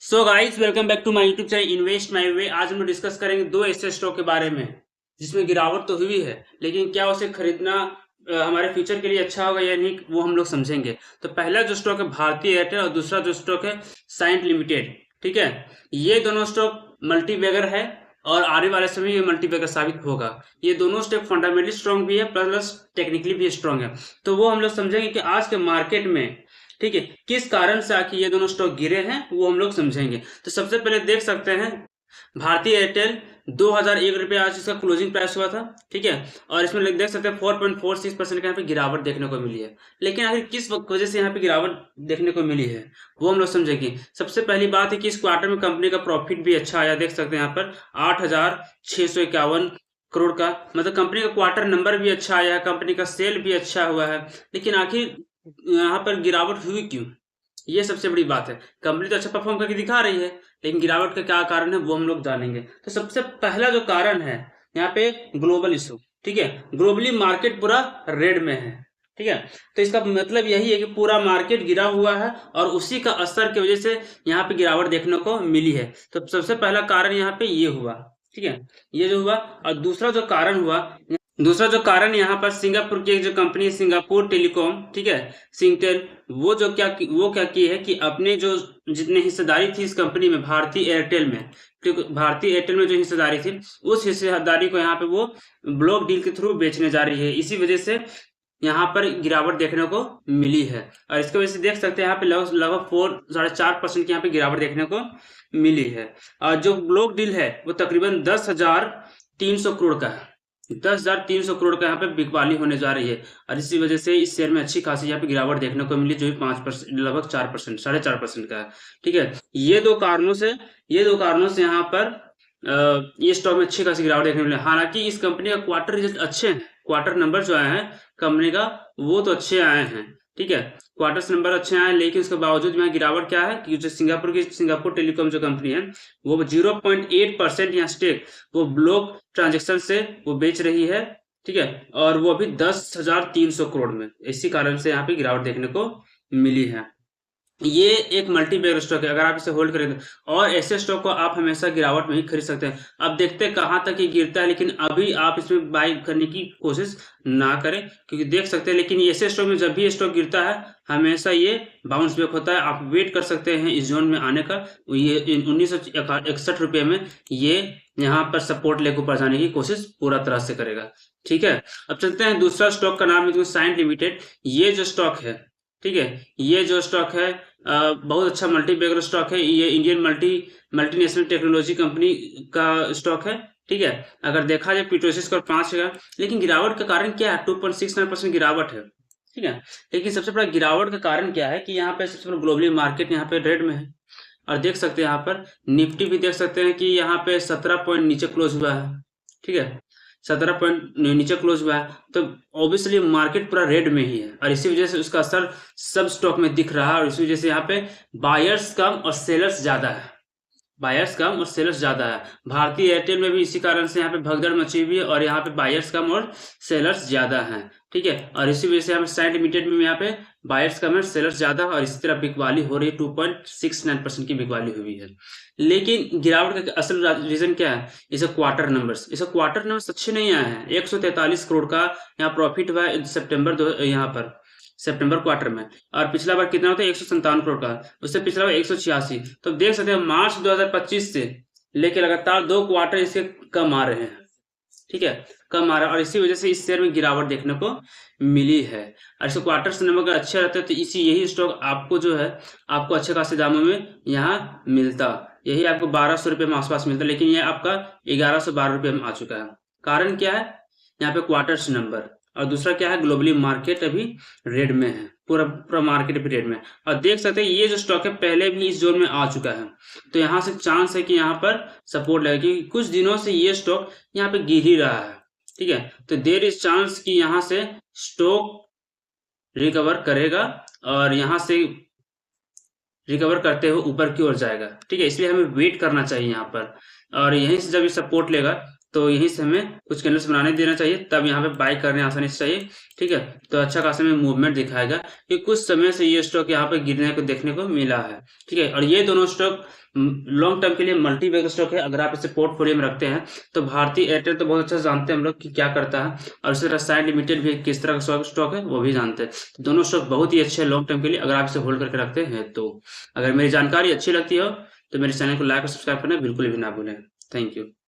So guys, welcome back to my YouTube channel invest my way. आज हम discuss करेंगे दो ऐसे स्टॉक के बारे में जिसमें गिरावट तो हुई है, लेकिन क्या उसे खरीदना हमारे फ्यूचर के लिए अच्छा होगा या नहीं, वो हम लोग समझेंगे। तो पहला जो स्टॉक है भारतीय एयरटेल और दूसरा जो स्टॉक है साइंट लिमिटेड। ठीक है, ये दोनों स्टॉक मल्टीबैगर है और आने वाले समय ये मल्टीबैगर साबित होगा। ये दोनों स्टॉक फंडामेंटली स्ट्रॉन्ग भी है प्लस टेक्निकली भी स्ट्रॉन्ग है। तो वो हम लोग समझेंगे कि आज के मार्केट में, ठीक है, किस कारण से आखिर ये दोनों स्टॉक गिरे हैं वो हम लोग समझेंगे। तो सबसे पहले देख सकते हैं भारतीय एयरटेल 2001 रुपये आज इसका क्लोजिंग प्राइस हुआ था। ठीक है, और इसमें देख सकते हैं 4.46% का यहाँ पे गिरावट देखने को मिली है। लेकिन आखिर किस वजह से यहाँ पे गिरावट देखने को मिली है वो हम लोग समझेंगे। सबसे पहली बात है कि इस क्वार्टर में कंपनी का प्रॉफिट भी अच्छा आया। देख सकते हैं यहाँ पर 8,651 करोड़ का, मतलब कंपनी का क्वार्टर नंबर भी अच्छा आया है, कंपनी का सेल भी अच्छा हुआ है। लेकिन आखिर यहाँ पर गिरावट हुई क्यों, ये सबसे बड़ी बात है। कंपनी तो अच्छा परफॉर्म करके दिखा रही है, लेकिन गिरावट का क्या कारण है वो हम लोग जानेंगे। तो सबसे पहला जो कारण है यहाँ पे ग्लोबल इशू। ठीक है, ग्लोबली मार्केट पूरा रेड में है। ठीक है, तो इसका मतलब यही है कि पूरा मार्केट गिरा हुआ है और उसी का असर की वजह से यहाँ पे गिरावट देखने को मिली है। तो सबसे पहला कारण यहाँ पे ये हुआ। ठीक है, ये जो हुआ, और दूसरा जो कारण यहाँ पर सिंगापुर की एक जो कंपनी है सिंगापुर टेलीकॉम, ठीक है, सिंगटेल, वो क्या की है कि अपने जो जितने हिस्सेदारी थी इस कंपनी में भारतीय एयरटेल में, क्योंकि भारतीय एयरटेल में जो हिस्सेदारी थी उस हिस्सेदारी को यहाँ पे वो ब्लॉक डील के थ्रू बेचने जा रही है। इसी वजह से यहाँ पर गिरावट देखने को मिली है। और इसकी वजह से देख सकते हैं यहाँ पे लगभग 4.5% की यहाँ पे गिरावट देखने को मिली है। और जो ब्लॉक डील है वो तकरीबन 10,300 करोड़ का है। 10,300 करोड़ का यहाँ पे बिकवाली होने जा रही है। और इसी वजह से इस शेयर में अच्छी खासी यहाँ पे गिरावट देखने को मिली, जो भी 5%, लगभग 4%, 4.5% का है। ठीक है, ये दो कारणों से यहाँ पर ये स्टॉक में अच्छी खासी गिरावट देखने को मिली। हालांकि इस कंपनी का क्वार्टर रिजल्ट अच्छे हैं, क्वार्टर नंबर जो आए हैं कंपनी का वो तो अच्छे आए हैं। ठीक है, क्वार्टर्स नंबर अच्छे आए, लेकिन उसके बावजूद यहाँ गिरावट क्या है कि जो सिंगापुर टेलीकॉम जो कंपनी है वो 0.8% यहाँ स्टेक वो ब्लॉक ट्रांजेक्शन से वो बेच रही है। ठीक है, और वो अभी 10,300 करोड़ में, इसी कारण से यहाँ पे गिरावट देखने को मिली है। ये एक मल्टीबैगर स्टॉक है, अगर आप इसे होल्ड करें तो। और ऐसे स्टॉक को आप हमेशा गिरावट में ही खरीद सकते हैं। अब देखते हैं कहाँ तक ये गिरता है, लेकिन अभी आप इसमें बाई करने की कोशिश ना करें, क्योंकि देख सकते हैं, लेकिन ऐसे स्टॉक में जब भी स्टॉक गिरता है हमेशा ये बाउंस बैक होता है। आप वेट कर सकते हैं इस जोन में आने का। ये 1961 रुपये में ये यहाँ पर सपोर्ट लेकर ऊपर जाने की कोशिश पूरा तरह से करेगा। ठीक है, अब चलते हैं दूसरा स्टॉक का नाम है साइंट लिमिटेड। ये जो स्टॉक है, ठीक है, ये जो स्टॉक है बहुत अच्छा मल्टीबैगर स्टॉक है। ये इंडियन मल्टीनेशनल टेक्नोलॉजी कंपनी का स्टॉक है। ठीक है, अगर देखा जाए पीटोसी स्कोर 5 है, लेकिन गिरावट का कारण क्या है? 2.69% गिरावट है। ठीक है, लेकिन सबसे बड़ा गिरावट का कारण क्या है कि यहाँ पे सबसे बड़ा ग्लोबली मार्केट यहाँ पे रेड में है। और देख सकते हैं यहाँ पर निफ्टी भी देख सकते हैं कि यहाँ पे 17 पॉइंट नीचे क्लोज हुआ है। ठीक है, 17 पॉइंट नीचे क्लोज हुआ है, तो ऑब्वियसली मार्केट पूरा रेड में ही है और इसी वजह से उसका असर सब स्टॉक में दिख रहा है। और इसी वजह से यहाँ पे बायर्स कम और सेलर्स ज्यादा है, बायर्स कम और सेलर्स ज्यादा है। भारतीय एयरटेल में भी इसी कारण से यहाँ पे भगदड़ मची हुई है और यहाँ पे बायर्स कम और सेलर्स ज्यादा हैं। ठीक है, और इसी वजह से यहाँ पे साइंट लिमिटेड में यहाँ पे बायर्स कम और सेलर्स ज्यादा और इसी तरह बिकवाली हो रही है। 2.69% की बिकवाली हुई है। लेकिन गिरावट का असल रीजन क्या है? इसे क्वार्टर नंबर्स अच्छे नहीं आए हैं। 143 करोड़ का यहाँ प्रॉफिट हुआ है सितंबर क्वार्टर में, और पिछला बार कितना होता है? 157 करोड़ का, उससे पिछला बार 186। तो देख सकते हैं मार्च 2025 से लेके लगातार 2 क्वार्टर इसके कम आ रहे हैं। ठीक है, कम आ रहा है और इसी वजह से इस शेयर में गिरावट देखने को मिली है। और इसे क्वार्टर से नंबर अगर अच्छे रहते तो यही स्टॉक आपको जो है आपको अच्छे खासे दामों में यहाँ मिलता। यही आपको 1200 रुपये में आसपास मिलता, लेकिन यह आपका 1112 रुपये में आ चुका है। कारण क्या है? यहाँ पे क्वार्टर्स नंबर, और दूसरा क्या है? ग्लोबली मार्केट अभी रेड में है, पूरा पूरा मार्केट भी रेड में है। और देख सकते हैं ये जो स्टॉक है पहले भी इस जोन में आ चुका है, तो यहाँ से चांस है कि यहाँ पर सपोर्ट लगेगा, क्योंकि कुछ दिनों से ये स्टॉक यहाँ पे गिर ही रहा है। ठीक है, तो देयर इज चांस कि यहाँ से स्टॉक रिकवर करेगा और यहाँ से रिकवर करते हुए ऊपर की ओर जाएगा। ठीक है, इसलिए हमें वेट करना चाहिए यहाँ पर, और यहीं से जब ये सपोर्ट लेगा तो यहीं से हमें कुछ कैंडल्स बनाने देना चाहिए, तब यहाँ पे बाय करने आसानी से चाहिए। ठीक है, तो अच्छा खासा में मूवमेंट दिखाएगा कि कुछ समय से ये स्टॉक यहाँ पे गिरने को देखने को मिला है। ठीक है, और ये दोनों स्टॉक लॉन्ग टर्म के लिए मल्टी बैग स्टॉक है। अगर आप इसे पोर्टफोलियो में रखते हैं तो भारतीय एयरटेल तो बहुत अच्छा से जानते हैं हम लोग कि क्या करता है, और इसी तरह साइन लिमिटेड भी किस तरह का स्टॉक है वो भी जानते हैं। तो दोनों स्टॉक बहुत ही अच्छे हैं लॉन्ग टर्म के लिए, अगर आप इसे होल्ड करके रखते हैं तो। अगर मेरी जानकारी अच्छी लगती हो तो मेरे चैनल को लाइक और सब्सक्राइब करना बिल्कुल भी ना भूलें। Thank you.